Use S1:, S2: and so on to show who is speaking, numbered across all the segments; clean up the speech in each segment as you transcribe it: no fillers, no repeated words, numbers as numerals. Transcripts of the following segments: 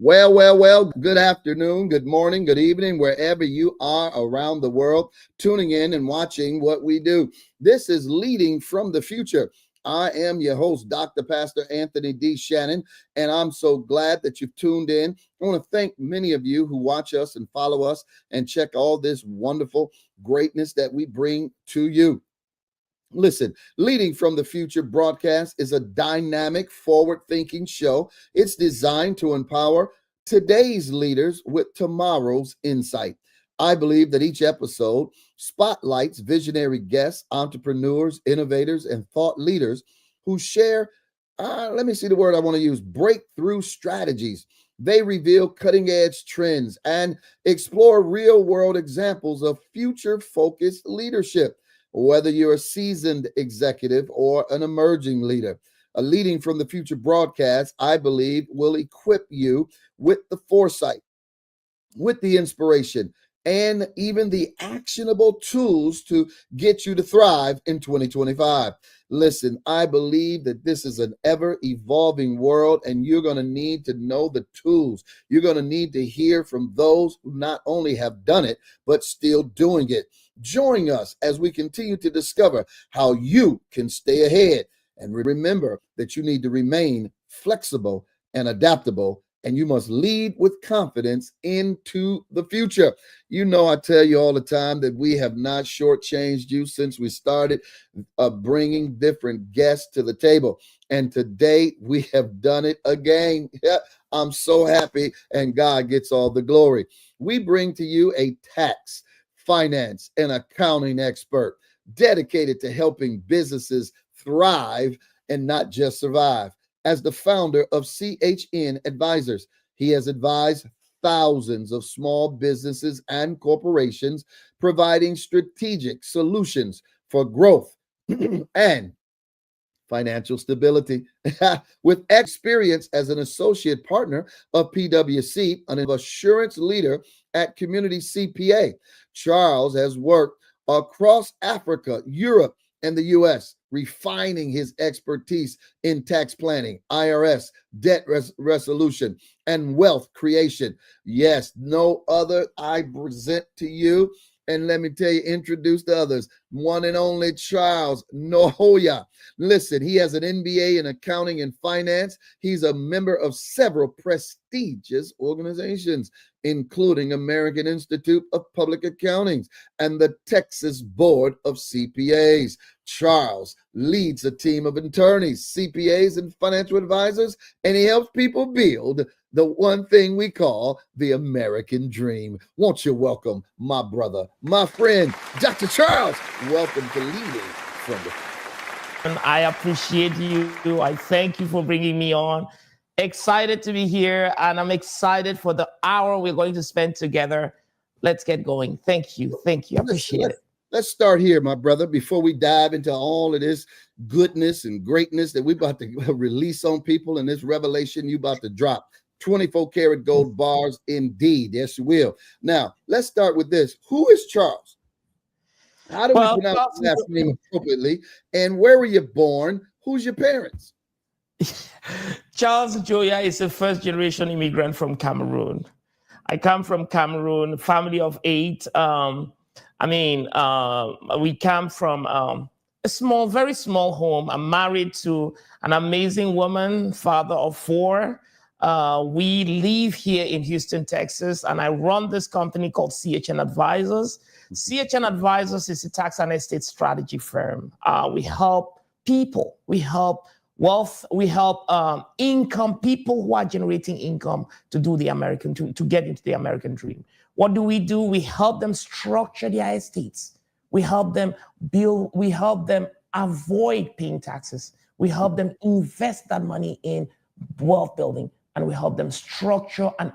S1: Well, good afternoon, good morning, good evening, wherever you are around the world, tuning in and watching what we do. This is Leading from the Future. I am your host, Dr. Pastor Anthony D. Shannon, and I'm so glad that you've tuned in. I want to thank many of you who watch us and follow us and check all this wonderful greatness that we bring to you. Listen, Leading from the Future broadcast is a dynamic, forward-thinking show. It's designed to empower today's leaders with tomorrow's insight. I believe that each episode spotlights visionary guests, entrepreneurs, innovators, and thought leaders who share, let me see the word I want to use, breakthrough strategies. They reveal cutting-edge trends and explore real-world examples of future-focused leadership. Whether you're a seasoned executive or an emerging leader, a Leading from the Future broadcast, I believe, will equip you with the foresight, with the inspiration, and even the actionable tools to get you to thrive in 2025. Listen, I believe that this is an ever-evolving world, and you're going to need to know the tools. You're going to need to hear from those who not only have done it, but still doing it. Join us as we continue to discover how you can stay ahead. And remember that you need to remain flexible and adaptable, and you must lead with confidence into the future. You know, I tell you all the time that we have not shortchanged you since we started bringing different guests to the table. And today we have done it again. I'm so happy, and God gets all the glory. We bring to you a tax, finance, and accounting expert dedicated to helping businesses thrive and not just survive. As the founder of CHN Advisors, he has advised thousands of small businesses and corporations, providing strategic solutions for growth and financial stability. With experience as an associate partner of PwC, an assurance leader at Community CPA, Charles has worked across Africa, Europe, and the U.S., refining his expertise in tax planning, IRS, debt resolution, and wealth creation. Yes, no other I present to you. And let me tell you, introduce the others. One and only Charles Njoya. Listen, he has an MBA in accounting and finance. He's a member of several prestigious organizations, including American Institute of Public Accounting and the Texas Board of CPAs. Charles leads a team of attorneys, CPAs, and financial advisors, and he helps people build the one thing we call the American dream. Won't you welcome my brother, my friend, Dr. Charles? Welcome to Leading from the
S2: Future. I appreciate you. I thank you for bringing me on. Excited to be here, and I'm excited for the hour we're going to spend together. Let's get going. Thank you. Thank you. I appreciate it.
S1: Let's start here, my brother, before we dive into all of this goodness and greatness that we're about to release on people and this revelation you about to drop. 24 karat gold bars indeed. Yes, you will. Now, let's start with this. Who is Charles? How do we pronounce his last name appropriately? And where were you born? Who's your parents?
S2: Charles Njoya is a first-generation immigrant from Cameroon. I come from Cameroon, family of 8. We come from a very small home. I'm married to an amazing woman, father of 4. We live here in Houston, Texas, and I run this company called CHN Advisors. CHN Advisors is a tax and estate strategy firm. We help people, we help wealth, we help income, people who are generating income to do the American, to get into the American dream. What do? We help them structure their estates. We help them build, we help them avoid paying taxes. We help them invest that money in wealth building, and we help them structure and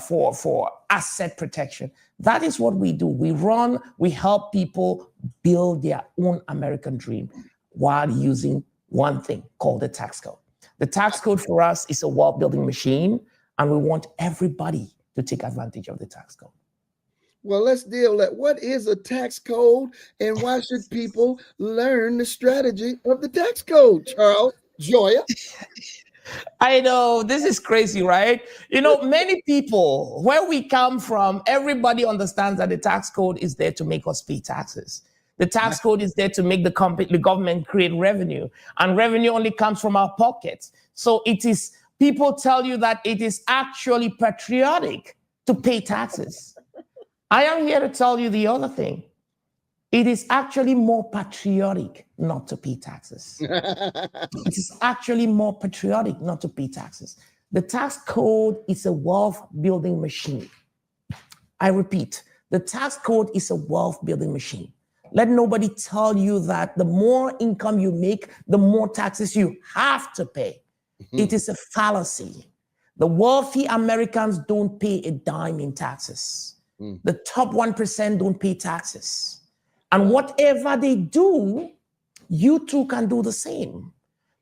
S2: for asset protection. That is what we do. We help people build their own American dream while using one thing called the tax code. The tax code for us is a wealth building machine, and we want everybody to take advantage of the tax code.
S1: Well, let's deal with what is a tax code and why should people learn the strategy of the tax code, Charles Njoya?
S2: I know this is crazy, right? You know, many people, where we come from, everybody understands that the tax code is there to make us pay taxes. The tax code is there to make the government create revenue, and revenue only comes from our pockets. So it is, people tell you that it is actually patriotic to pay taxes. I am here to tell you the other thing. It is actually more patriotic not to pay taxes. It is actually more patriotic not to pay taxes. The tax code is a wealth building machine. I repeat, the tax code is a wealth building machine. Let nobody tell you that the more income you make, the more taxes you have to pay. It is a fallacy. The wealthy Americans don't pay a dime in taxes. The top 1% don't pay taxes. And whatever they do, you too can do the same.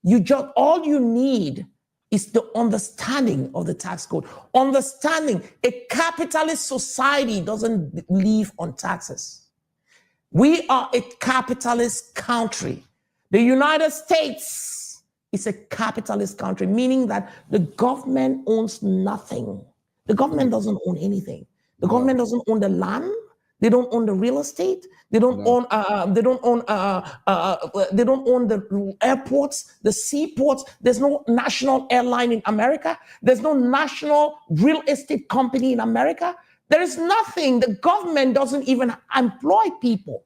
S2: You just, all you need is the understanding of the tax code. Understanding a capitalist society doesn't live on taxes. We are a capitalist country. The United States is a capitalist country, meaning that the government owns nothing. The government doesn't own anything. The government doesn't own the land. They don't own the real estate. They don't own. They don't own the airports, the seaports. There's no national airline in America. There's no national real estate company in America. There is nothing. The government doesn't even employ people.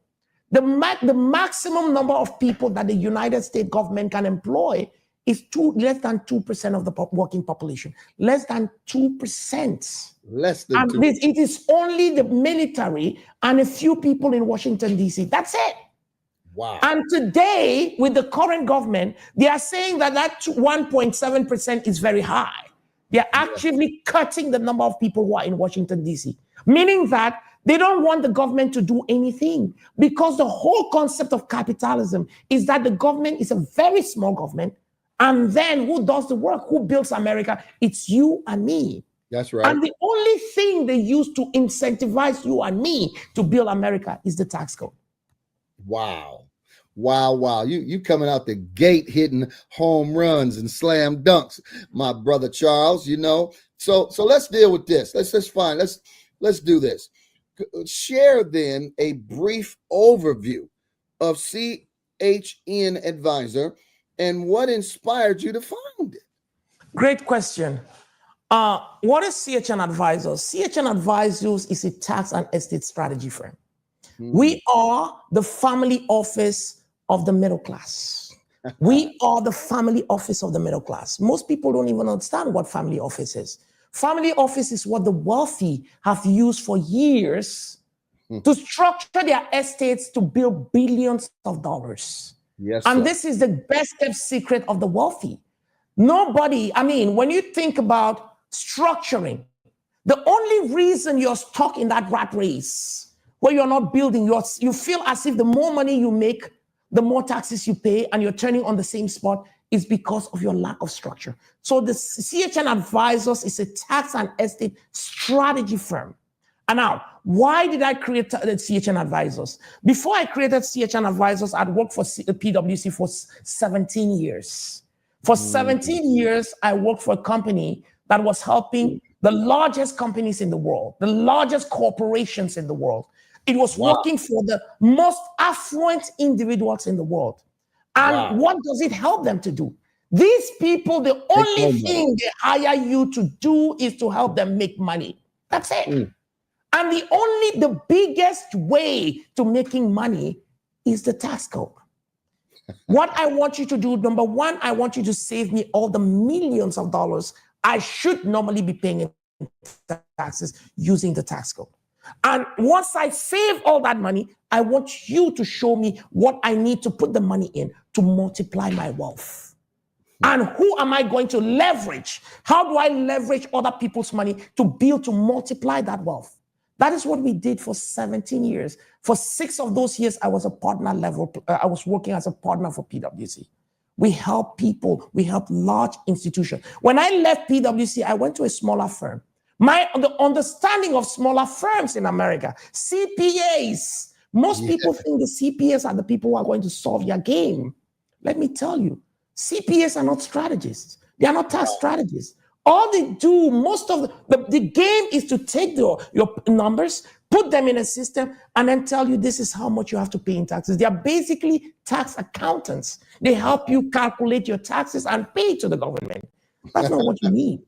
S2: The maximum number of people that the United States government can employ is less than 2% of the working population. Less than 2%. Less than 2%. It is only the military and a few people in Washington, D.C. That's it.
S1: Wow.
S2: And today, with the current government, they are saying that 1.7% is very high. They are actively cutting the number of people who are in Washington, D.C., meaning that they don't want the government to do anything, because the whole concept of capitalism is that the government is a very small government. And then who does the work? Who builds America? It's you and me.
S1: That's right.
S2: And the only thing they use to incentivize you and me to build America is the tax code.
S1: Wow. Wow. You coming out the gate hitting home runs and slam dunks, my brother Charles, you know. So let's deal with this. Let's do this. Share then a brief overview of CHN Advisor and what inspired you to found it.
S2: Great question. What is CHN Advisors? CHN Advisors is a tax and estate strategy firm. We are the family office of the middle class. We are the family office of the middle class. Most people don't even understand what family office is. Family office is what the wealthy have used for years to structure their estates to build billions of dollars.
S1: Yes,
S2: and
S1: sir.
S2: This is the best kept secret of the wealthy. Nobody, when you think about structuring, the only reason you're stuck in that rat race where you're not building, you feel as if the more money you make, the more taxes you pay, and you're turning on the same spot, is because of your lack of structure. So the CHN Advisors is a tax and estate strategy firm. And now, why did I create the CHN Advisors? Before I created CHN Advisors, I'd worked for PwC for 17 years. For 17 years, I worked for a company that was helping the largest companies in the world, the largest corporations in the world. It was working for the most affluent individuals in the world. And what does it help them to do? These people, the only thing they hire you to do is to help them make money. That's it. And the biggest way to making money is the tax code. What I want you to do, number one, I want you to save me all the millions of dollars I should normally be paying in taxes using the tax code. And once I save all that money, I want you to show me what I need to put the money in to multiply my wealth. And who am I going to leverage? How do I leverage other people's money to multiply that wealth? That is what we did for 17 years. For 6 of those years, I was a partner level. I was working as a partner for PwC. We help people. We help large institutions. When I left PwC, I went to a smaller firm. The understanding of smaller firms in America, CPAs. Most people think the CPAs are the people who are going to solve your game. Let me tell you, CPAs are not strategists. They are not tax strategists. All they do, most of the game is to take your numbers, put them in a system, and then tell you this is how much you have to pay in taxes. They are basically tax accountants. They help you calculate your taxes and pay to the government. That's not what you need.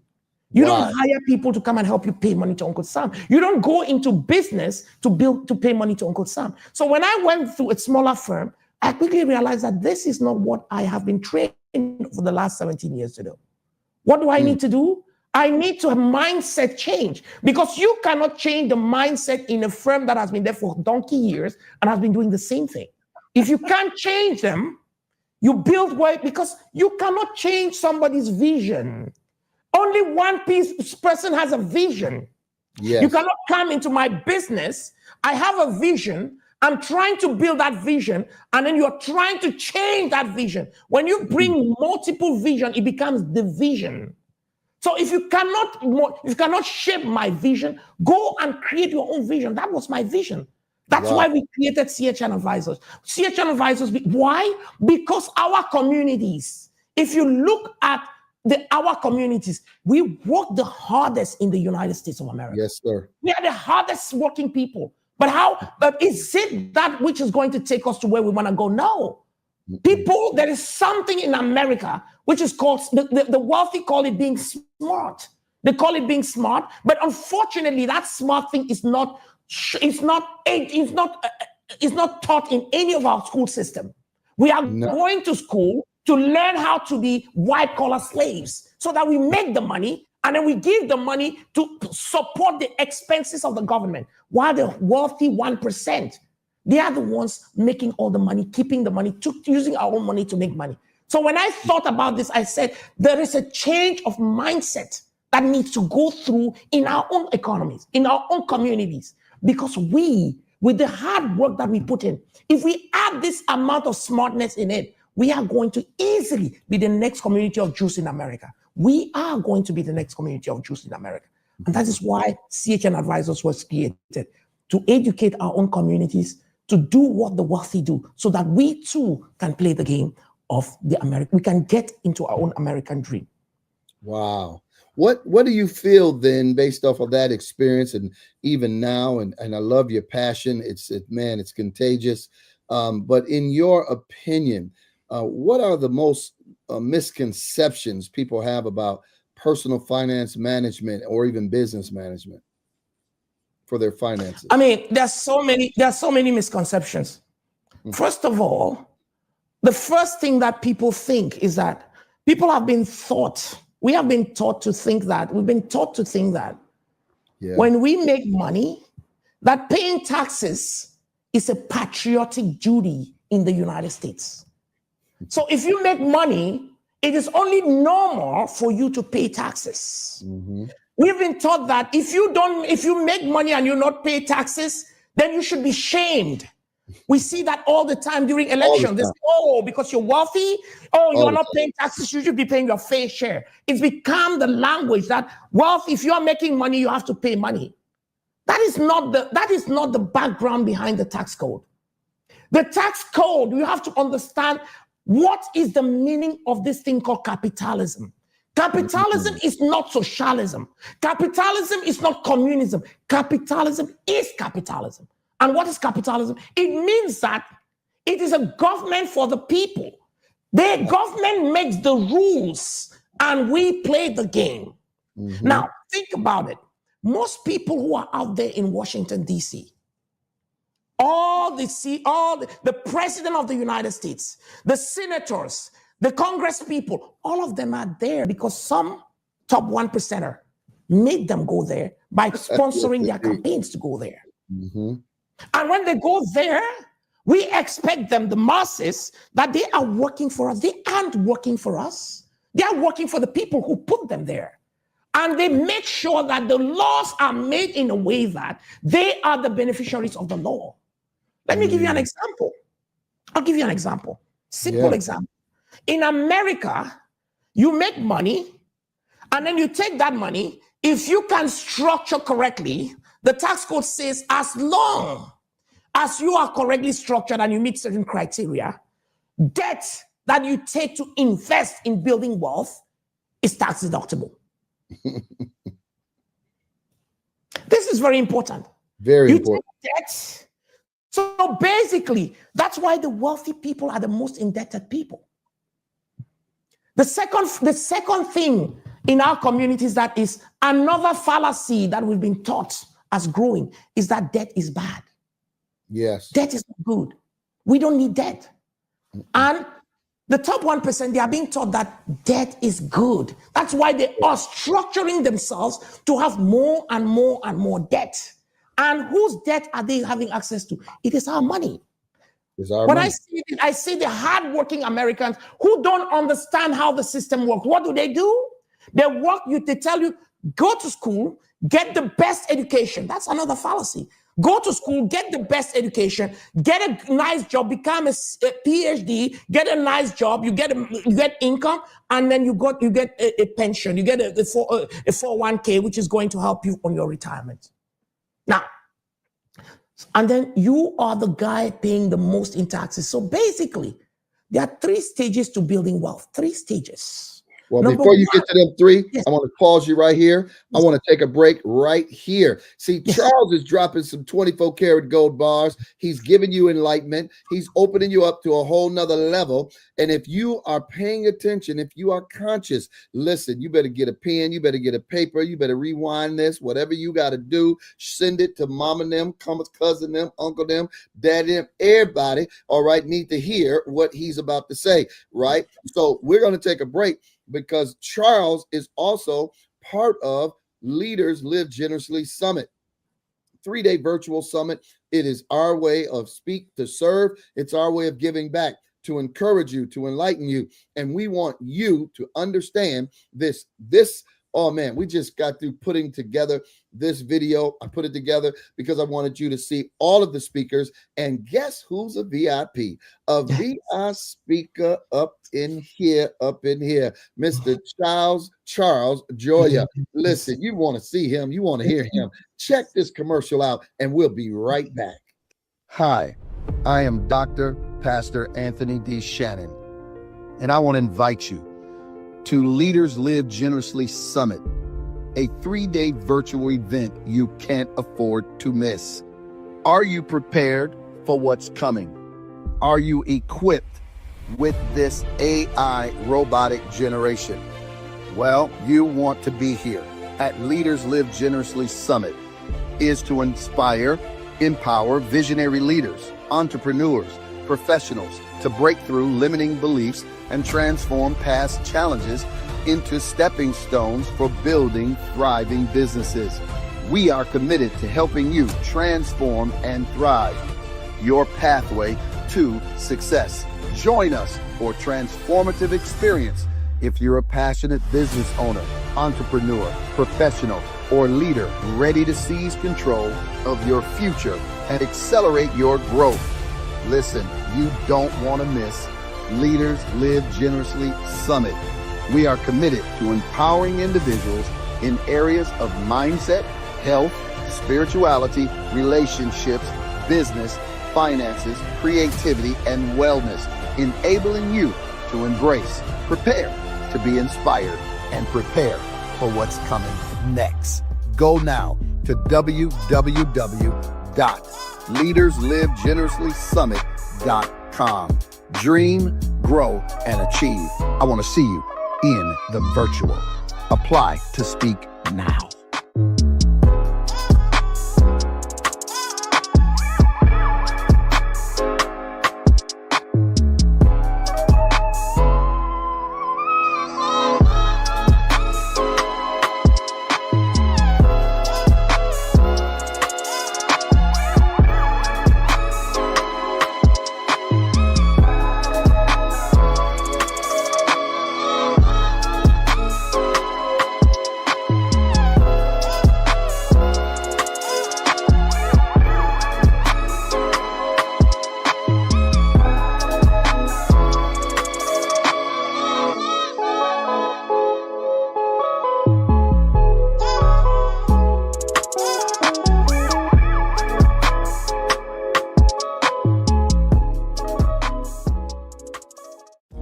S2: You don't hire people to come and help you pay money to Uncle Sam. You don't go into business to pay money to Uncle Sam. So when I went through a smaller firm, I quickly realized that this is not what I have been trained for the last 17 years to do. What do I need to do? I need to have mindset change, because you cannot change the mindset in a firm that has been there for donkey years and has been doing the same thing. If you can't change them, you build work, because you cannot change somebody's vision. Only one person has a vision. Yes. You cannot come into my business. I have a vision. I'm trying to build that vision, and then you're trying to change that vision. When you bring multiple vision, it becomes division. So if you cannot shape my vision, go and create your own vision. That was my vision. That's why we created CHN Advisors. CHN Advisors, why? Because our communities, if you look at our communities, we work the hardest in the United States of America.
S1: Yes, sir.
S2: We are the hardest working people. But is it that which is going to take us to where we want to go? No. People, there is something in America which is called, the wealthy call it being smart. They call it being smart, but unfortunately, that smart thing is not taught in any of our school system. We are going to school to learn how to be white-collar slaves so that we make the money, and then we give the money to support the expenses of the government, while the wealthy 1%, they are the ones making all the money, keeping the money, using our own money to make money. So when I thought about this, I said, there is a change of mindset that needs to go through in our own economies, in our own communities, because we, with the hard work that we put in, if we add this amount of smartness in it, we are going to easily be the next community of Jews in America. We are going to be the next community of Jews in America. And that is why CHN Advisors was created, to educate our own communities, to do what the wealthy do, so that we too can play the game of the American. We can get into our own American dream.
S1: Wow. What do you feel then, based off of that experience, and even now, and I love your passion. It's contagious. But in your opinion, what are the most misconceptions people have about personal finance management or even business management for their finances?
S2: I mean, there's so many misconceptions. First of all, the first thing that people think is that we have been taught to think that when we make money, that paying taxes is a patriotic duty in the United States. So if you make money, it is only normal for you to pay taxes. We've been taught that if you make money and you not pay taxes, then you should be shamed. We see that all the time during elections. Because you're wealthy, you're not paying taxes, you should be paying your fair share. It's become the language that if you're making money, you have to pay money. That is not the background behind the tax code. The tax code, you have to understand what is the meaning of this thing called capitalism. Capitalism is not socialism. Capitalism is not communism. Capitalism is capitalism. And what is capitalism? It means that it is a government for the people. The government makes the rules and we play the game. Now, think about it. Most people who are out there in Washington, D.C., the president of the United States, the senators, the Congress people, all of them are there because some top 1%er made them go there by sponsoring their campaigns to go there. And when they go there, we expect them, the masses, that they are working for us. They aren't working for us. They are working for the people who put them there. And they make sure that the laws are made in a way that they are the beneficiaries of the law. Let me give you an example. I'll give you an example. Simple example. In America, you make money, and then you take that money. If you can structure correctly, the tax code says as long as you are correctly structured and you meet certain criteria, debt that you take to invest in building wealth is tax deductible. This is very important.
S1: Very important.
S2: Take debt. So basically, that's why the wealthy people are the most indebted people. The second thing in our communities that is another fallacy that we've been taught as growing is that debt is bad.
S1: Yes.
S2: Debt is not good. We don't need debt. And the top 1%, they are being taught that debt is good. That's why they are structuring themselves to have more and more and more debt. And whose debt are they having access to? It is our money. When I see the hardworking Americans who don't understand how the system works, what do? They tell you, go to school, get the best education. That's another fallacy. Go to school, get the best education, get a nice job, become a PhD, get a nice job, you get income, and then you get a pension, you get a 401k, which is going to help you on your retirement. Now, and then you are the guy paying the most in taxes. So basically, there are 3 stages to building wealth. 3 stages.
S1: Well, before you get to them 3, yes. I want to pause you right here. I want to take a break right here. See, Charles is dropping some 24-karat gold bars. He's giving you enlightenment. He's opening you up to a whole nother level. And if you are paying attention, if you are conscious, listen, you better get a pen, you better get a paper, you better rewind this, whatever you got to do, send it to mom and them, cousin them, uncle them, dad them, everybody, all right, need to hear what he's about to say, right? So we're going to take a break, because Charles is also part of Leaders Live Generously Summit, 3-day virtual summit. It is our way of speak to serve. It's our way of giving back, to encourage you, to enlighten you. And we want you to understand this. Oh man, we just got through putting together this video. I put it together because I wanted you to see all of the speakers. And guess who's a VIP? A VIP speaker up in here, Mr. Charles Njoya. Listen, you want to see him, you want to hear him. Check this commercial out, and we'll be right back.
S3: Hi, I am Dr. Pastor Anthony D. Shannon, and I want to invite you to Leaders Live Generously Summit, a 3-day virtual event you can't afford to miss. Are you prepared for what's coming? Are you equipped with this AI robotic generation? Well, you want to be here at Leaders Live Generously Summit is to inspire, empower visionary leaders, entrepreneurs, professionals to break through limiting beliefs and transform past challenges into stepping stones for building thriving businesses. We are committed to helping you transform and thrive your pathway to success. Join us for transformative experience if you're a passionate business owner, entrepreneur, professional, or leader ready to seize control of your future and accelerate your growth. Listen, you don't want to miss Leaders Live Generously Summit. We are committed to empowering individuals in areas of mindset, health, spirituality, relationships, business, finances, creativity, and wellness, enabling you to embrace, prepare to be inspired, and prepare for what's coming next. Go now to www.leaderslivegenerouslysummit.com. Dream, grow, and achieve. I want to see you in the virtual. Apply to speak now.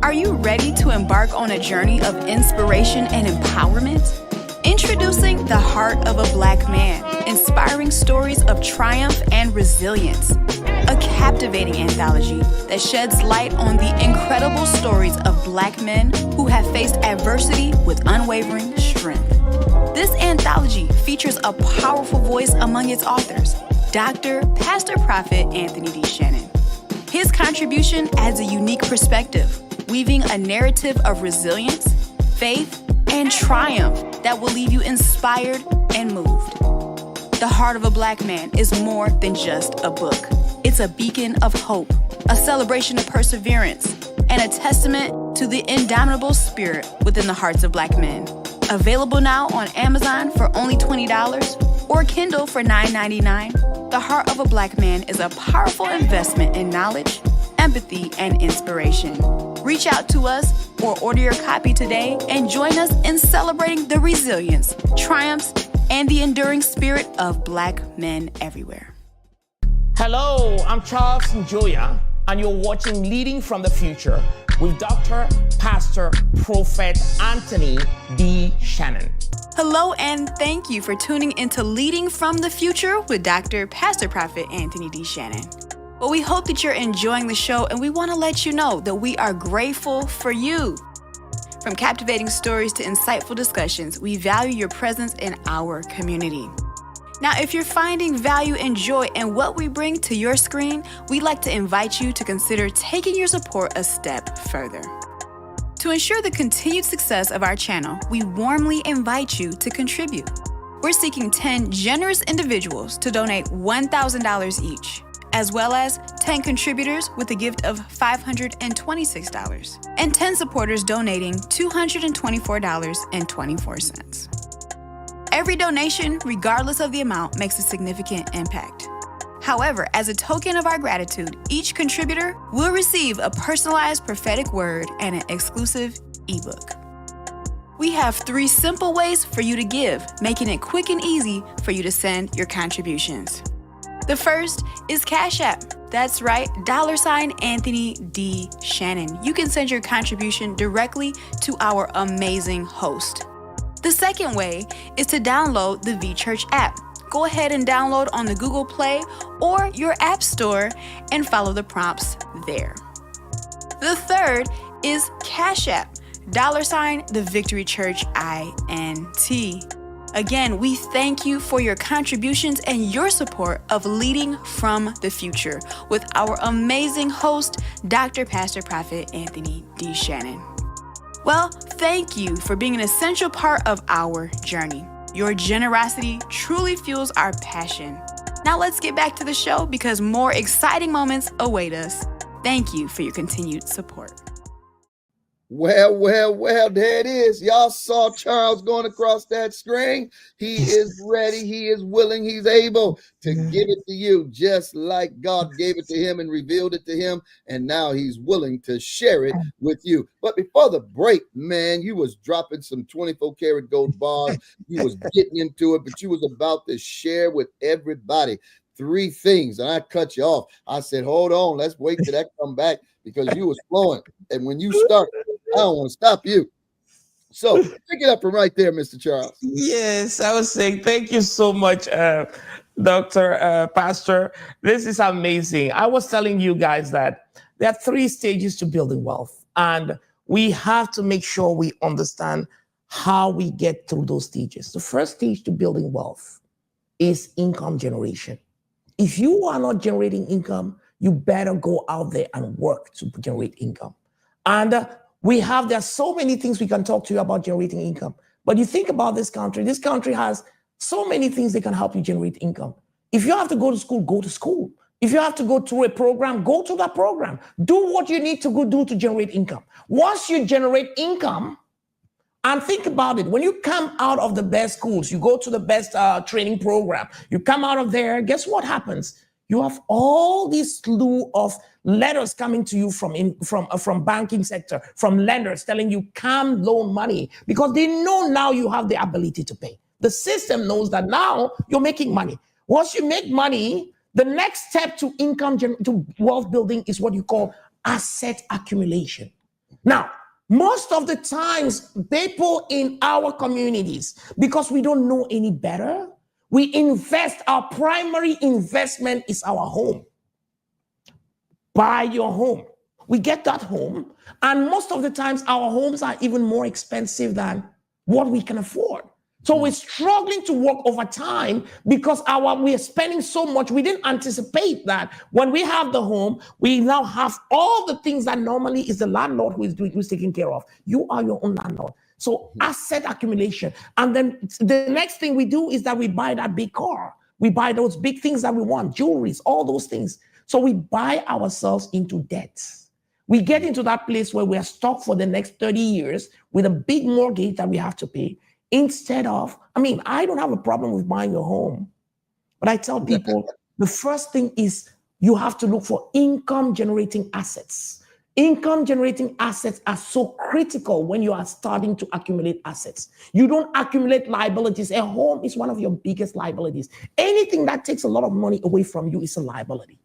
S4: Are you ready to embark on a journey of inspiration and empowerment? Introducing The Heart of a Black Man, inspiring stories of triumph and resilience. A captivating anthology that sheds light on the incredible stories of Black men who have faced adversity with unwavering strength. This anthology features a powerful voice among its authors, Dr. Pastor Prophet Anthony D. Shannon. His contribution adds a unique perspective, weaving a narrative of resilience, faith, and triumph that will leave you inspired and moved. The Heart of a Black Man is more than just a book. It's a beacon of hope, a celebration of perseverance, and a testament to the indomitable spirit within the hearts of Black men. Available now on Amazon for only $20 or Kindle for $9.99, The Heart of a Black Man is a powerful investment in knowledge, empathy, and inspiration. Reach out to us or order your copy today and join us in celebrating the resilience, triumphs, and the enduring spirit of Black men everywhere.
S2: Hello, I'm Charles Njoya, and you're watching Leading from the Future with Dr. Pastor Prophet Anthony D. Shannon.
S4: Hello, and thank you for tuning into Leading from the Future with Dr. Pastor Prophet Anthony D. Shannon. Well, we hope that you're enjoying the show, and we want to let you know that we are grateful for you. From captivating stories to insightful discussions, we value your presence in our community. Now, if you're finding value and joy in what we bring to your screen, we'd like to invite you to consider taking your support a step further. To ensure the continued success of our channel, we warmly invite you to contribute. We're seeking 10 generous individuals to donate $1,000 each, as well as 10 contributors with a gift of $526, and 10 supporters donating $224.24. Every donation, regardless of the amount, makes a significant impact. However, as a token of our gratitude, each contributor will receive a personalized prophetic word and an exclusive ebook. We have 3 simple ways for you to give, making it quick and easy for you to send your contributions. The first is Cash App. That's right, $ Anthony D. Shannon. You can send your contribution directly to our amazing host. The second way is to download the VChurch app. Go ahead and download on the Google Play or your App Store and follow the prompts there. The third is Cash App, $ the Victory Church INT. Again, we thank you for your contributions and your support of Leading from the Future with our amazing host, Dr. Pastor Prophet Anthony D. Shannon. Well, thank you for being an essential part of our journey. Your generosity truly fuels our passion. Now let's get back to the show because more exciting moments await us. Thank you for your continued support.
S1: Well, there it is. Y'all saw Charles going across that screen. He is ready. He is willing. He's able to give it to you just like God gave it to him and revealed it to him. And now he's willing to share it with you. But before the break, man, you was dropping some 24 karat gold bars. You was getting into it, but you was about to share with everybody 3 things. And I cut you off. I said, hold on. Let's wait till that come back because you was flowing. And when you start, I don't want to stop you. So pick it up from right there, Mr. Charles.
S2: Yes, I was saying thank you so much, Dr. Pastor. This is amazing. I was telling you guys that there are 3 stages to building wealth, and we have to make sure we understand how we get through those stages. The first stage to building wealth is income generation. If you are not generating income, you better go out there and work to generate income. And there are so many things we can talk to you about generating income. But you think about this country has so many things that can help you generate income. If you have to go to school, go to school. If you have to go through a program, go to that program. Do what you need to go do to generate income. Once you generate income, and think about it, when you come out of the best schools, you go to the best training program, you come out of there, guess what happens? You have all this slew of letters coming to you from banking sector, from lenders telling you come loan money because they know now you have the ability to pay. The system knows that now you're making money. Once you make money, the next step to to wealth building is what you call asset accumulation. Now, most of the times, people in our communities, because we don't know any better, we invest, our primary investment is our home. Buy your home. We get that home, and most of the times our homes are even more expensive than what we can afford. So we're struggling to work over time because we are spending so much. We didn't anticipate that when we have the home, we now have all the things that normally is the landlord who's taking care of. You are your own landlord. So asset accumulation. And then the next thing we do is that we buy that big car. We buy those big things that we want, jewelries, all those things. So we buy ourselves into debt. We get into that place where we are stuck for the next 30 years with a big mortgage that we have to pay. Instead of, I don't have a problem with buying a home, but I tell people the first thing is you have to look for income generating assets. Income generating assets are so critical when you are starting to accumulate assets. You don't accumulate liabilities. A home is one of your biggest liabilities. Anything that takes a lot of money away from you is a liability.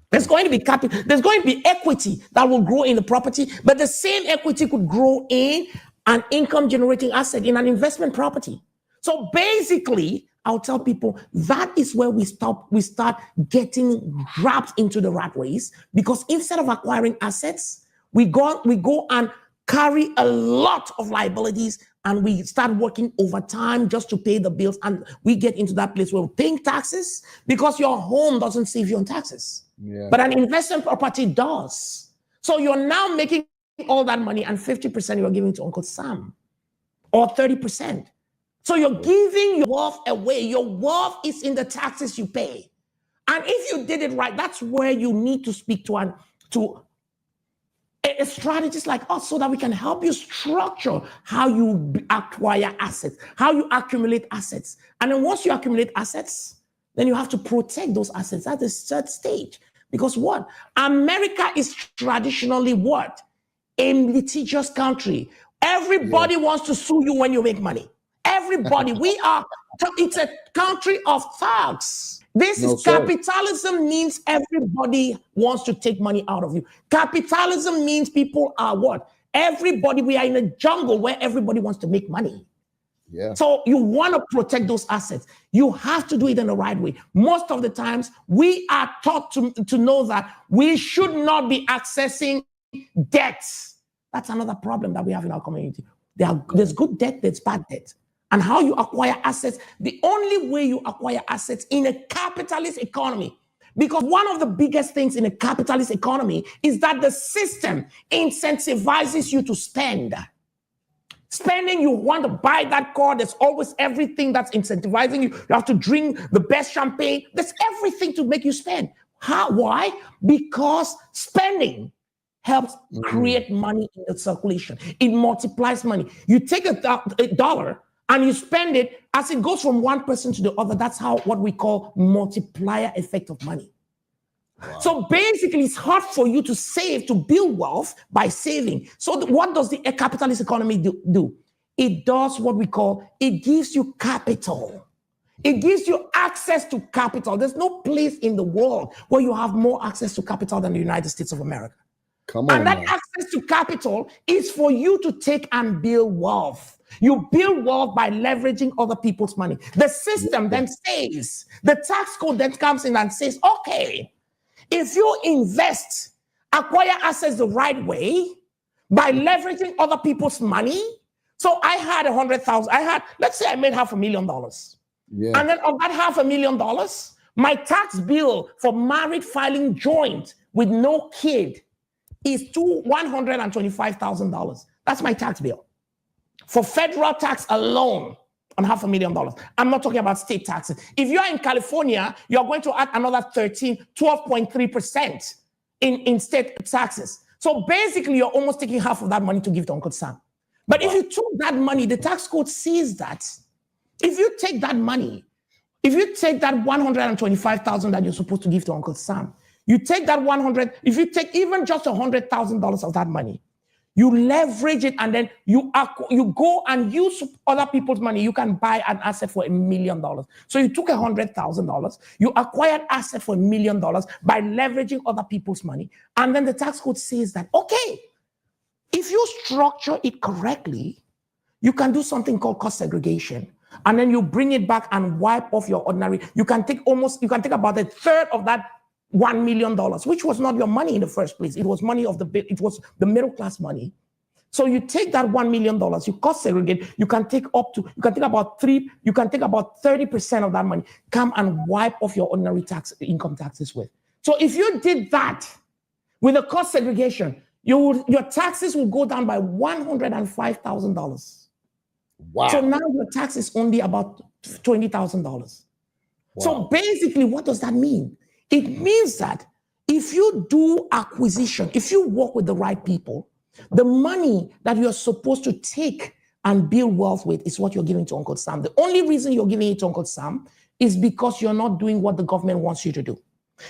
S2: There's going to be capital, there's going to be equity that will grow in the property, but the same equity could grow in an income generating asset in an investment property. So basically, I'll tell people that is where we start getting wrapped into the rat race, because instead of acquiring assets, we go and carry a lot of liabilities, and we start working overtime just to pay the bills. And we get into that place where we're paying taxes because your home doesn't save you on taxes. Yeah. But an investment property does. So you're now making all that money, and 50% you're giving to Uncle Sam, or 30%. So you're giving your wealth away. Your wealth is in the taxes you pay. And if you did it right, that's where you need to speak to a strategist like us, so that we can help you structure how you acquire assets, how you accumulate assets. And then once you accumulate assets, then you have to protect those assets at the third stage. Because what? America is traditionally what? A litigious country. Everybody wants to sue you when you make money. Everybody. It's a country of thugs. Capitalism means everybody wants to take money out of you. Capitalism means people are what? Everybody, we are in a jungle where everybody wants to make money. Yeah. So you want to protect those assets. You have to do it in the right way. Most of the times, we are taught to know that we should not be accessing debts. That's another problem that we have in our community. There's good debt, there's bad debt. And how you acquire assets, the only way you acquire assets in a capitalist economy, because one of the biggest things in a capitalist economy is that the system incentivizes you to spend. Spending, you want to buy that car, there's always everything that's incentivizing you. You have to drink the best champagne. There's everything to make you spend. Why? Because spending helps create money in the circulation. It multiplies money. You take a dollar and you spend it, as it goes from one person to the other. That's what we call multiplier effect of money. Wow. So basically, it's hard for you to save, to build wealth by saving. So what does the capitalist economy do? It does what we call, it gives you capital. It gives you access to capital. There's no place in the world where you have more access to capital than the United States of America. And that access to capital is for you to take and build wealth. You build wealth by leveraging other people's money. The system then says, the tax code then comes in and says, okay, if you invest, acquire assets the right way by leveraging other people's money. So I had 100,000. Let's say I made $500,000. Yeah. And then of that $500,000, my tax bill for married filing joint with no kid is $125,000. That's my tax bill. For federal tax alone, on $500,000. I'm not talking about state taxes. If you're in California, you're going to add another 12.3% in state taxes. So basically, you're almost taking half of that money to give to Uncle Sam. But if you took that money, the tax code sees that. If you take that money, if you take that $125,000 that you're supposed to give to Uncle Sam, you take that if you take even just $100,000 of that money, you leverage it, and then you go and use other people's money. You can buy an asset for $1 million. So you took $100,000, you acquired asset for $1 million by leveraging other people's money. And then the tax code says that, okay, if you structure it correctly, you can do something called cost segregation. And then you bring it back and wipe off your ordinary. You can take about a third of that $1 million, which was not your money in the first place. It was money of it was the middle class money. So you take that $1 million, you cost segregate, you can take about 30% of that money, come and wipe off your ordinary income taxes with. So if you did that with a cost segregation, your taxes will go down by $105,000.
S1: Wow.
S2: So now your tax is only about $20,000. Wow. So basically, what does that mean? It means that if you do acquisition, if you work with the right people, the money that you're supposed to take and build wealth with is what you're giving to Uncle Sam. The only reason you're giving it to Uncle Sam is because you're not doing what the government wants you to do.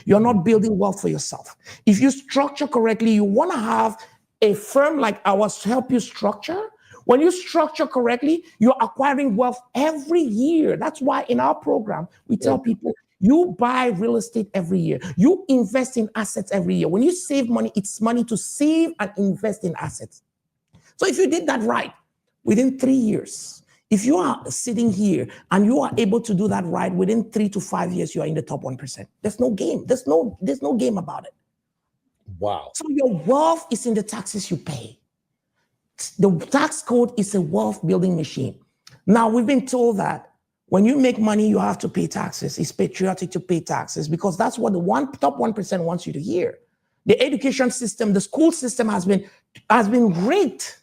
S2: You're not building wealth for yourself. If you structure correctly, you want to have a firm like ours help you structure. When you structure correctly, you're acquiring wealth every year. That's why in our program, we tell people, you buy real estate every year. You invest in assets every year. When you save money, it's money to save and invest in assets. So if you did that right, within 3 years, if you are sitting here and you are able to do that right, within 3 to 5 years, you are in the top 1%. There's no game. There's no game about it.
S1: Wow.
S2: So your wealth is in the taxes you pay. The tax code is a wealth building machine. Now, we've been told that when you make money, you have to pay taxes. It's patriotic to pay taxes because that's what the top 1% wants you to hear. The education system, the school system has been great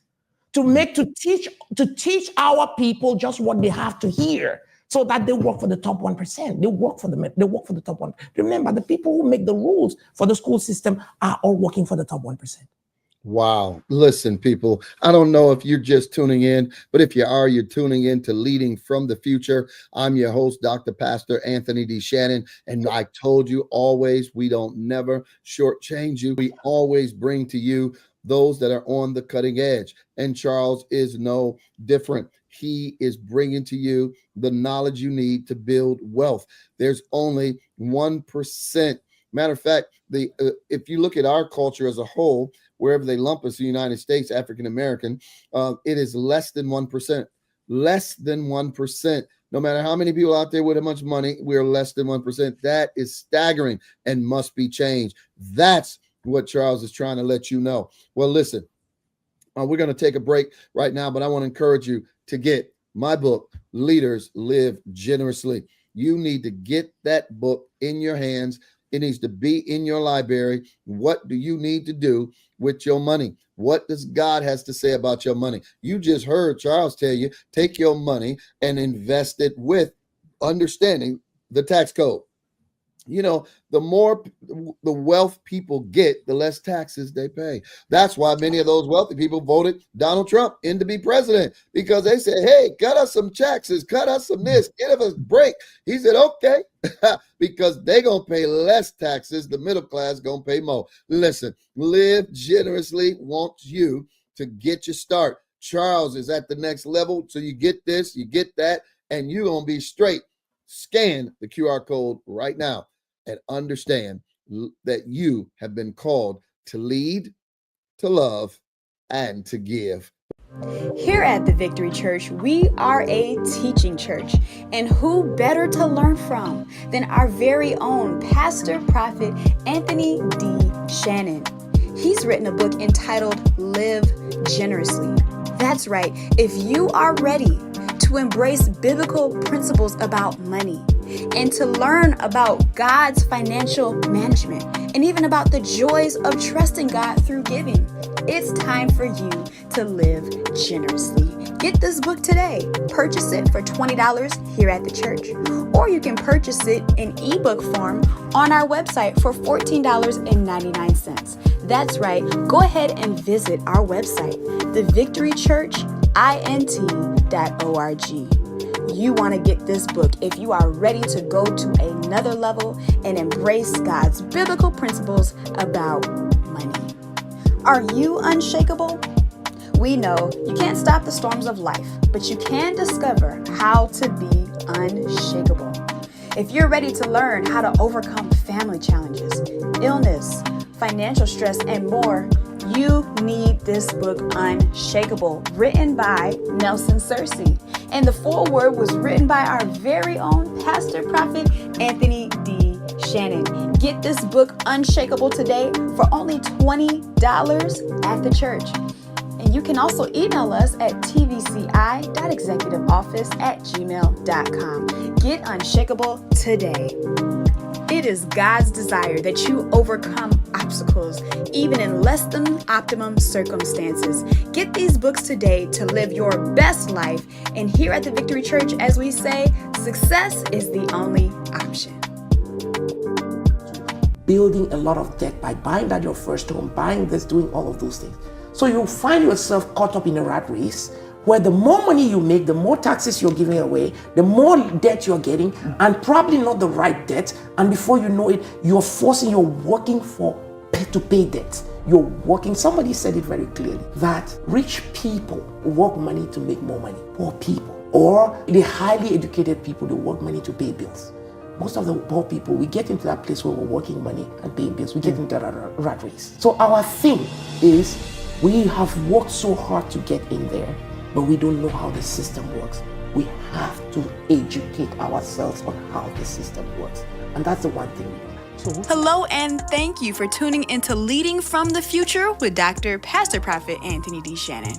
S2: to teach our people just what they have to hear so that they work for the top 1%. They work for the top 1%. Remember, the people who make the rules for the school system are all working for the top 1%.
S1: Wow. Listen, people, I don't know if you're just tuning in, but if you are, you're tuning in to Leading from the Future. I'm your host, Dr. Pastor Anthony D. Shannon. And I told you always, we don't never shortchange you. We always bring to you those that are on the cutting edge. And Charles is no different. He is bringing to you the knowledge you need to build wealth. There's only 1%. Matter of fact, if you look at our culture as a whole, wherever they lump us, the United States, African American, it is less than 1%. Less than 1%. No matter how many people out there with a bunch of money, we're less than 1%. That is staggering and must be changed. That's what Charles is trying to let you know. Well, listen, we're going to take a break right now, but I want to encourage you to get my book, Leaders Live Generously. You need to get that book in your hands. It needs to be in your library. What do you need to do with your money? What does God has to say about your money? You just heard Charles tell you, take your money and invest it with understanding the tax code. You know, the more the wealth people get, the less taxes they pay. That's why many of those wealthy people voted Donald Trump in to be president, because they said, hey, cut us some taxes, cut us some this, give us a break. He said, okay, because they're going to pay less taxes. The middle class going to pay more. Listen, Live Generously wants you to get your start. Charles is at the next level. So you get this, you get that, and you're going to be straight. Scan the QR code right now and understand that you have been called to lead, to love, and to give.
S4: Here at the Victory Church, we are a teaching church, and who better to learn from than our very own Pastor Prophet Anthony D. Shannon. He's written a book entitled Live Generously. That's right. If you are ready to embrace biblical principles about money and to learn about God's financial management and even about the joys of trusting God through giving, it's time for you to live generously. Get this book today. Purchase it for $20 here at the church, or you can purchase it in ebook form on our website for $14.99. That's right. Go ahead and visit our website, thevictorychurchint.org. You want to get this book if you are ready to go to another level and embrace God's biblical principles about money. Are you unshakable? We know you can't stop the storms of life, but you can discover how to be unshakable. If you're ready to learn how to overcome family challenges, illness, financial stress, and more, You need this book, Unshakable, written by Nelson Searcy. And the foreword was written by our very own pastor prophet, Anthony D. Shannon. Get this book, Unshakable, today for only $20 at the church. And you can also email us at tvci.executiveoffice@gmail.com. Get Unshakable today. It is God's desire that you overcome obstacles, even in less than optimum circumstances. Get these books today to live your best life. And here at the Victory Church, as we say, success is the only option.
S5: Building a lot of debt by buying that your first home, buying this, doing all of those things. So you'll find yourself caught up in a rat race where the more money you make, the more taxes you're giving away, the more debt you're getting, and probably not the right debt. And before you know it, you're working to pay debt. You're working. Somebody said it very clearly that rich people work money to make more money. Poor people, or the highly educated people, they work money to pay bills. Most of the poor people, we get into that place where we're working money and paying bills. We get into that rat race. So our thing is, we have worked so hard to get in there, but we don't know how the system works. We have to educate ourselves on how the system works. And that's the one thing we don't.
S4: Hello, and thank you for tuning into Leading from the Future with Dr. Pastor Prophet Anthony D. Shannon.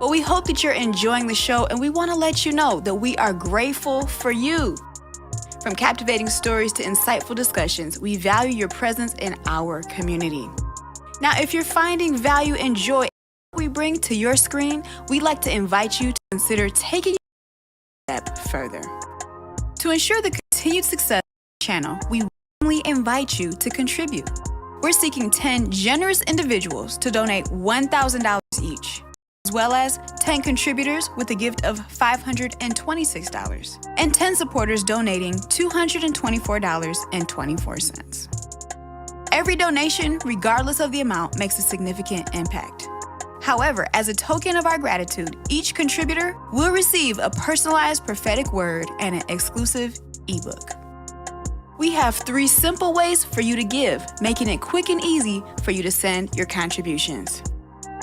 S4: Well, we hope that you're enjoying the show, and we want to let you know that we are grateful for you. From captivating stories to insightful discussions, we value your presence in our community. Now, if you're finding value and joy we bring to your screen, we'd like to invite you to consider taking a step further. To ensure the continued success of the channel, we warmly invite you to contribute. We're seeking 10 generous individuals to donate $1,000 each, as well as 10 contributors with a gift of $526, and 10 supporters donating $224.24. Every donation, regardless of the amount, makes a significant impact. However, as a token of our gratitude, each contributor will receive a personalized prophetic word and an exclusive ebook. We have 3 simple ways for you to give, making it quick and easy for you to send your contributions.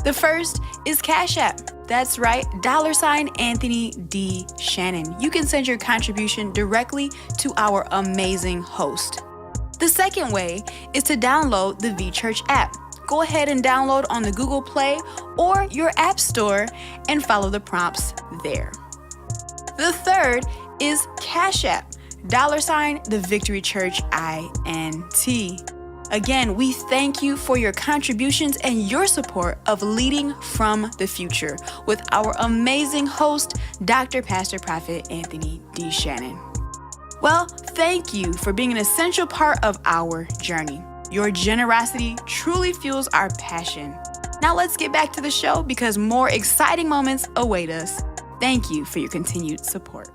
S4: The first is Cash App. That's right, $ Anthony D. Shannon. You can send your contribution directly to our amazing host. The second way is to download the VChurch app. Go ahead and download on the Google Play or your App Store and follow the prompts there. The third is Cash App, $ the Victory Church INT. Again, we thank you for your contributions and your support of Leading from the Future with our amazing host, Dr. Pastor Prophet Anthony D. Shannon. Well, thank you for being an essential part of our journey. Your generosity truly fuels our passion. Now let's get back to the show because more exciting moments await us. Thank you for your continued support.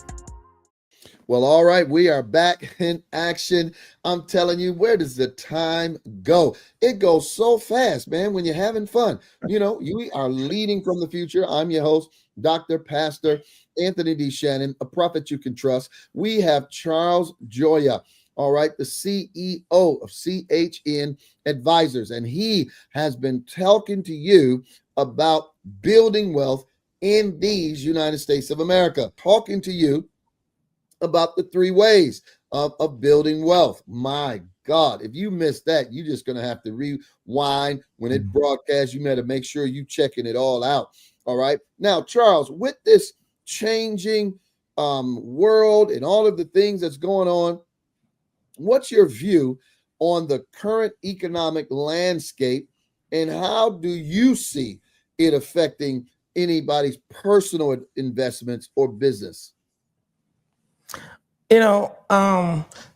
S1: Well, all right, we are back in action. I'm telling you, where does the time go? It goes so fast, man, when you're having fun. You know, we are leading from the future. I'm your host, Dr. Pastor Anthony D. Shannon, a prophet you can trust. We have Charles Njoya, all right, the CEO of CHN Advisors, and he has been talking to you about building wealth in these United States of America, talking to you about the 3 ways of building wealth. My God, if you missed that, you're just going to have to rewind when it broadcasts. You better make sure you checking it all out. All right. Now, Charles, with this changing world and all of the things that's going on, what's your view on the current economic landscape, and how do you see it affecting anybody's personal investments or business?
S2: You know,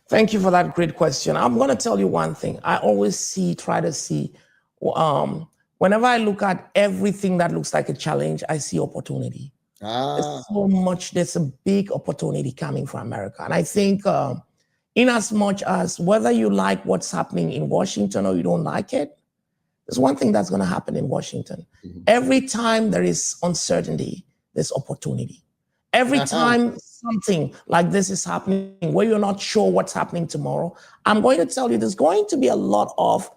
S2: thank you for that great question. I'm going to tell you one thing. I always try to see, whenever I look at everything that looks like a challenge, I see opportunity. There's a big opportunity coming for America. And I think in as much as whether you like what's happening in Washington or you don't like it, there's one thing that's going to happen in Washington. Every time there is uncertainty, there's opportunity. Every time something like this is happening where you're not sure what's happening tomorrow, I'm going to tell you there's going to be a lot of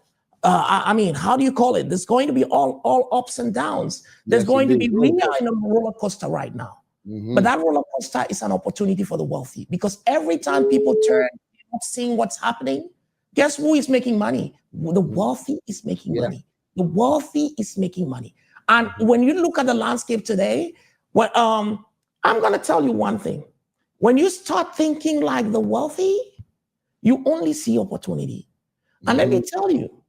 S2: I mean, how do you call it? There's going to be all ups and downs. There's
S1: Yes,
S2: going to be,
S1: indeed.
S2: we are in a roller coaster right now. But that roller coaster is an opportunity for the wealthy, because every time people turn up seeing what's happening, guess who is making money? The wealthy is making money. The wealthy is making money. And when you look at the landscape today, I'm going to tell you one thing. When you start thinking like the wealthy, you only see opportunity. And let me tell you,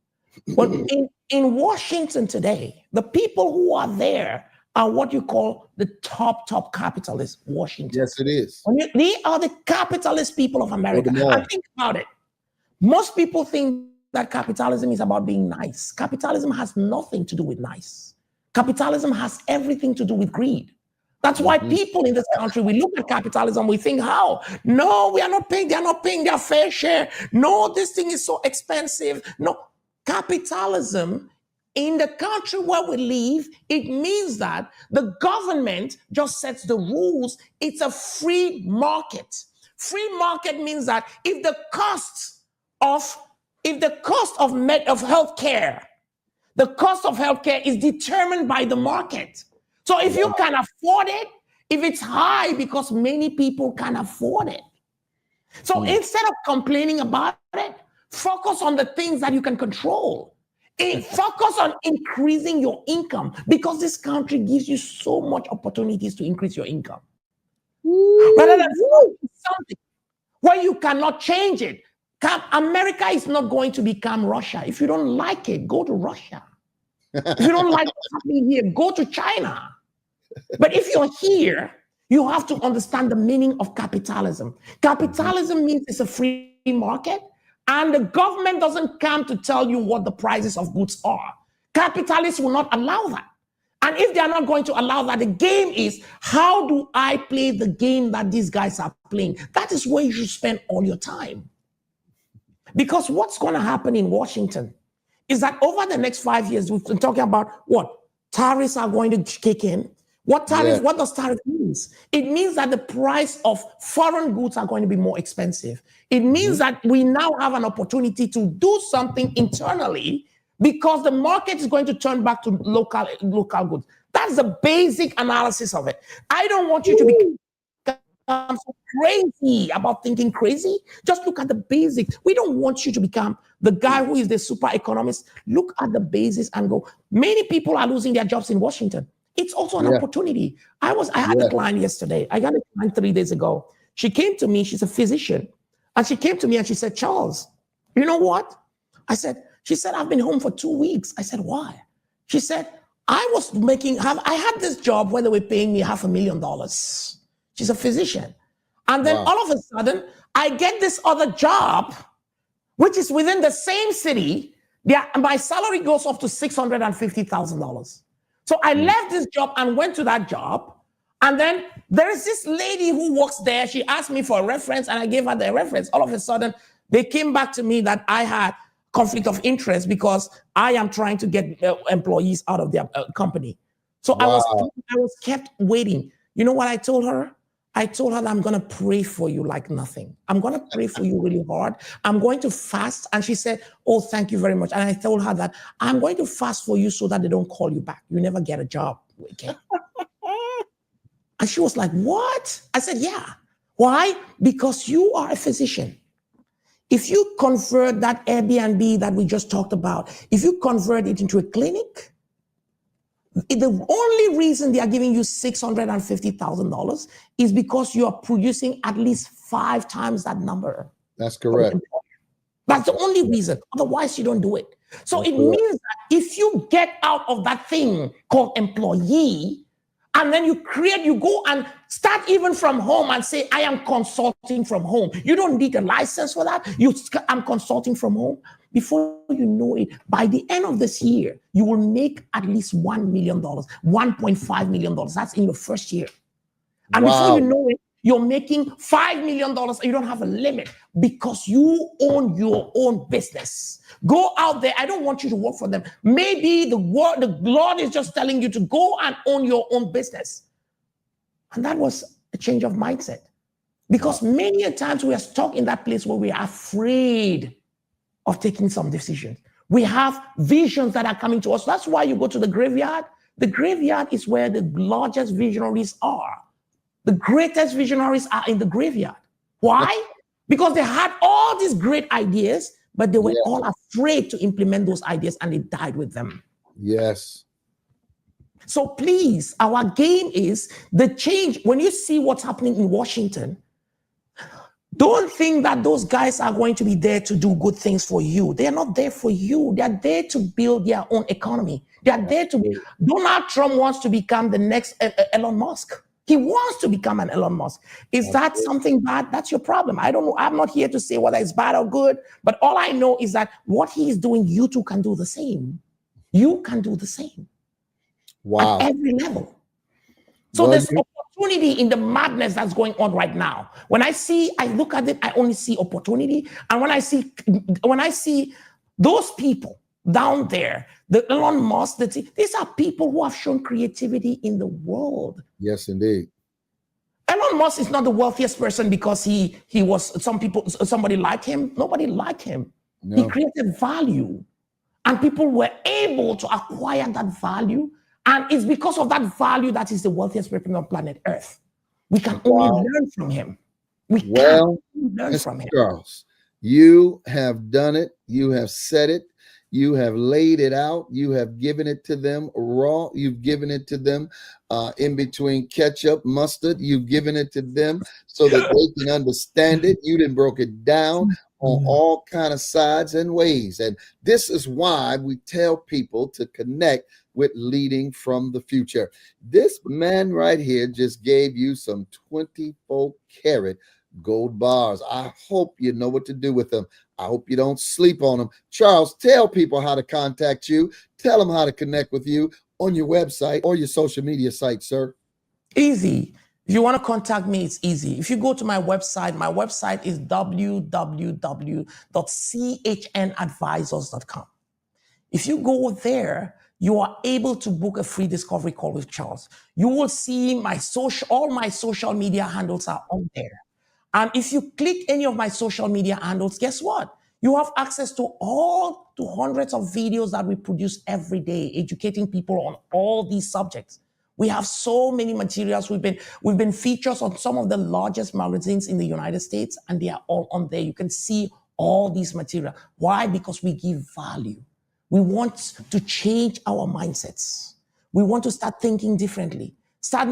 S2: in Washington today, the people who are there are what you call the top capitalists, Washington.
S1: Yes, it is.
S2: They are the capitalist people of America. And think about it. Most people think that capitalism is about being nice. Capitalism has nothing to do with nice. Capitalism has everything to do with greed. That's why people in this country, we look at capitalism, we think, how? No, we are not paying, they're not paying their fair share. No, this thing is so expensive. No, capitalism in the country where we live, it means that the government just sets the rules. It's a free market. Free market means that if the cost of healthcare, the cost of healthcare is determined by the market. So if you can afford it, if it's high because many people can afford it. So instead of complaining about it, focus on the things that you can control. Focus on increasing your income, because this country gives you so much opportunities to increase your income. Rather than something where you cannot change it. America is not going to become Russia. If you don't like it, go to Russia. If you don't like what's happening here, go to China. But if you're here, you have to understand the meaning of capitalism. Capitalism means it's a free market, and the government doesn't come to tell you what the prices of goods are. Capitalists will not allow that. And if they are not going to allow that, the game is, how do I play the game that these guys are playing? That is where you should spend all your time. Because what's going to happen in Washington is that over the next 5 years, we've been talking about what? Tariffs are going to kick in. What does tariff mean? It means that the price of foreign goods are going to be more expensive. It means that we now have an opportunity to do something internally, because the market is going to turn back to local goods. That's the basic analysis of it. I don't want you to become so crazy about thinking crazy. Just look at the basics. We don't want you to become the guy who is the super economist. Look at the basics and go. Many people are losing their jobs in Washington. It's also an opportunity. I had a client yesterday. I got a client 3 days ago. She came to me. She's a physician. And she came to me and she said, Charles, you know what? She said, I've been home for 2 weeks. I said, why? She said, I had this job where they were paying me $500,000. She's a physician. And then all of a sudden, I get this other job, which is within the same city. My salary goes up to $650,000. So I left this job and went to that job. And then there is this lady who works there. She asked me for a reference and I gave her the reference. All of a sudden, they came back to me that I had conflict of interest because I am trying to get employees out of their company. So I was kept waiting. You know what I told her? I told her that I'm going to pray for you like nothing. I'm going to pray for you really hard. I'm going to fast. And she said, oh, thank you very much. And I told her that I'm going to fast for you so that they don't call you back. You never get a job again. And she was like, what? I said, yeah. Why? Because you are a physician. If you convert that Airbnb that we just talked about, if you convert it into a clinic, the only reason they are giving you $650,000 is because you are producing at least 5 times that number.
S1: That's correct.
S2: That's the only reason. Otherwise, you don't do it. So it means that if you get out of that thing called employee, and then you go and start even from home and say, I am consulting from home. You don't need a license for that. I'm consulting from home. Before you know it, by the end of this year, you will make at least $1 million, $1.5 million. That's in your first year. And before you know it, you're making $5 million. You don't have a limit because you own your own business. Go out there. I don't want you to work for them. Maybe the Lord is just telling you to go and own your own business. And that was a change of mindset. Because many a times we are stuck in that place where we are afraid of taking some decisions.
S5: We have visions that are coming to us. That's why you go to the graveyard. The graveyard is where the largest visionaries are. The greatest visionaries are in the graveyard. Why? Because they had all these great ideas, but they were all afraid to implement those ideas and they died with them.
S1: Yes.
S5: So please, our game is the change. When you see what's happening in Washington, don't think that those guys are going to be there to do good things for you. They are not there for you. They are there to build their own economy. They are there to be. Donald Trump wants to become the next Elon Musk. He wants to become an Elon Musk. Is that something bad? That's your problem. I don't know. I'm not here to say whether it's bad or good, but all I know is that what he is doing, you too can do the same. You can do the same.
S1: Wow.
S5: At every level. So there's opportunity in the madness that's going on right now. When I look at it, I only see opportunity. And when I see those people down there, the Elon Musk, these are people who have shown creativity in the world.
S1: Yes, indeed.
S5: Elon Musk is not the wealthiest person because he was somebody liked him. Nobody liked him. No. He created value. And people were able to acquire that value. And it's because of that value that is the wealthiest person on planet Earth. We can only learn from him. We can learn from him.
S1: Charles, you have done it. You have said it. You have laid it out. You have given it to them raw. You've given it to them in between ketchup, mustard. You've given it to them so that they can understand it. You done broke it down on all kind of sides and ways. And this is why we tell people to connect with Leading from the Future. This man right here just gave you some 24-karat gold bars. I hope you know what to do with them. I hope you don't sleep on them. Charles, tell people how to contact you. Tell them how to connect with you on your website or your social media site, sir.
S5: Easy. If you want to contact me, it's easy. If you go to my website is www.chnadvisors.com. If you go there, you are able to book a free discovery call with Charles. You will see all my social media handles are on there. And if you click any of my social media handles, guess what? You have access to hundreds of videos that we produce every day, educating people on all these subjects. We have so many materials. We've been featured on some of the largest magazines in the United States, and they are all on there. You can see all these material. Why? Because we give value. We want to change our mindsets. We want to start thinking differently.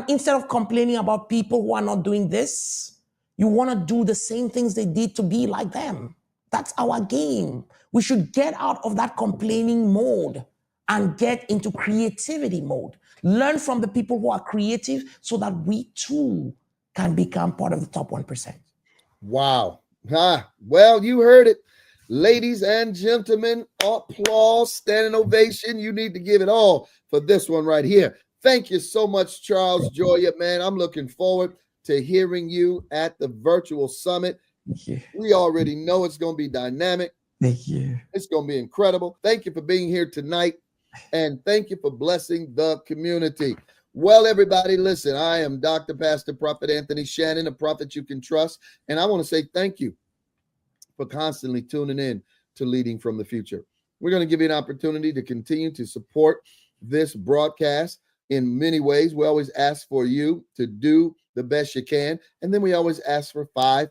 S5: Instead of complaining about people who are not doing this, you want to do the same things they did to be like them. That's our game. We should get out of that complaining mode and get into creativity mode. Learn from the people who are creative so that we too can become part of the top 1%.
S1: Wow. Well, you heard it. Ladies and gentlemen, applause, standing ovation. You need to give it all for this one right here. Thank you so much, Charles Njoya, man. I'm looking forward to hearing you at the virtual summit. We already know it's going to be dynamic.
S5: Thank you.
S1: It's going to be incredible. Thank you for being here tonight. And thank you for blessing the community. Well, everybody, listen, I am Dr. Pastor Prophet Anthony Shannon, a prophet you can trust. And I want to say thank you for constantly tuning in to Leading from the Future. We're going to give you an opportunity to continue to support this broadcast in many ways. We always ask for you to do the best you can. And then we always ask for 5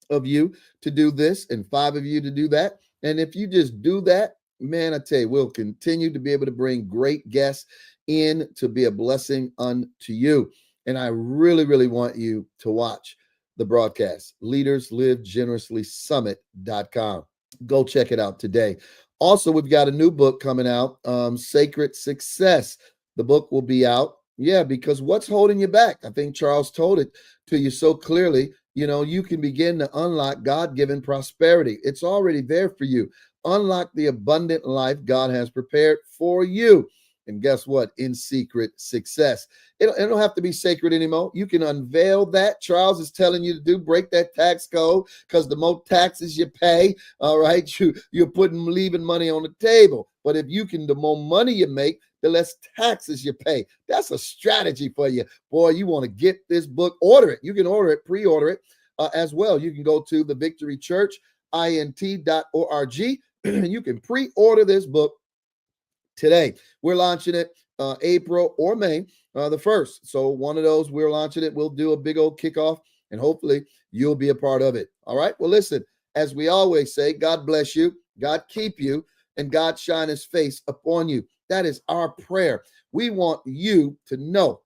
S1: of you to do this and 5 of you to do that. And if you just do that, man, I tell you, we'll continue to be able to bring great guests in to be a blessing unto you. And I really, really want you to watch the broadcast, leaderslivegenerouslysummit.com. Go check it out today. Also, we've got a new book coming out, Sacred Success. The book will be out. Yeah, because what's holding you back? I think Charles told it to you so clearly. You know, you can begin to unlock God-given prosperity. It's already there for you. Unlock the abundant life God has prepared for you. And guess what? In secret success. It don't have to be sacred anymore. You can unveil that. Charles is telling you to do. Break that tax code, because the more taxes you pay, all right, you're leaving money on the table. But if you can, the more money you make, the less taxes you pay. That's a strategy for you. Boy, you want to get this book, order it. You can order it, pre-order it as well. You can go to the Victory Church, int.org. You can pre-order this book today. We're launching it April or May the 1st. So one of those, we're launching it. We'll do a big old kickoff, and hopefully you'll be a part of it. All right. Well, listen, as we always say, God bless you, God keep you, and God shine his face upon you. That is our prayer. We want you to know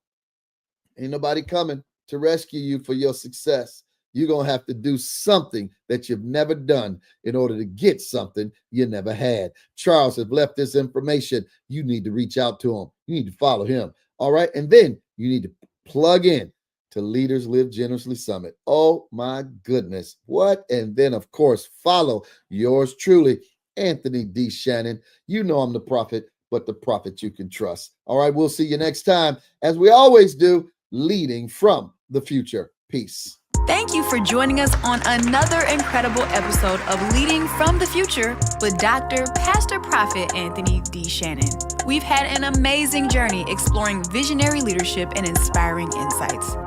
S1: ain't nobody coming to rescue you for your success. You're going to have to do something that you've never done in order to get something you never had. Charles has left this information. You need to reach out to him. You need to follow him. All right. And then you need to plug in to Leaders Live Generously Summit. Oh my goodness. What? And then of course, follow yours truly, Anthony D. Shannon. You know I'm the prophet, but the prophet you can trust. All right. We'll see you next time. As we always do, leading from the future. Peace.
S4: Thank you for joining us on another incredible episode of Leading from the Future with Dr. Pastor Prophet Anthony D. Shannon. We've had an amazing journey exploring visionary leadership and inspiring insights.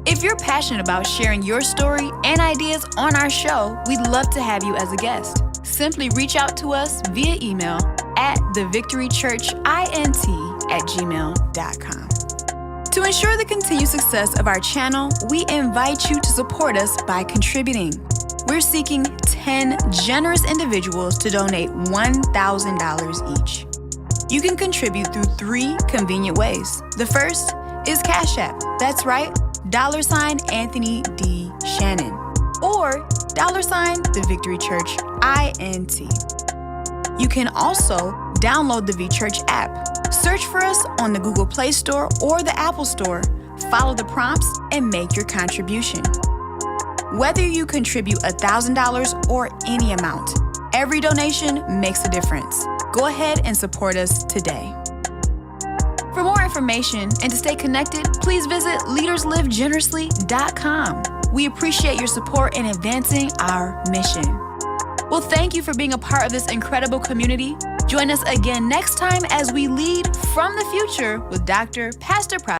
S4: If you're passionate about sharing your story and ideas on our show, we'd love to have you as a guest. Simply reach out to us via email at thevictorychurchint@gmail.com. To ensure the continued success of our channel, we invite you to support us by contributing. We're seeking 10 generous individuals to donate $1,000 each. You can contribute through 3 convenient ways. The first is Cash App. That's right, $ Anthony D. Shannon. Or $ The Victory Church INT. You can also download the VChurch app. Search for us on the Google Play Store or the Apple Store. Follow the prompts and make your contribution. Whether you contribute $1,000 or any amount, every donation makes a difference. Go ahead and support us today. For more information and to stay connected, please visit leaderslivegenerously.com. We appreciate your support in advancing our mission. Well, thank you for being a part of this incredible community. Join us again next time as we lead from the future with Dr. Pastor Prophet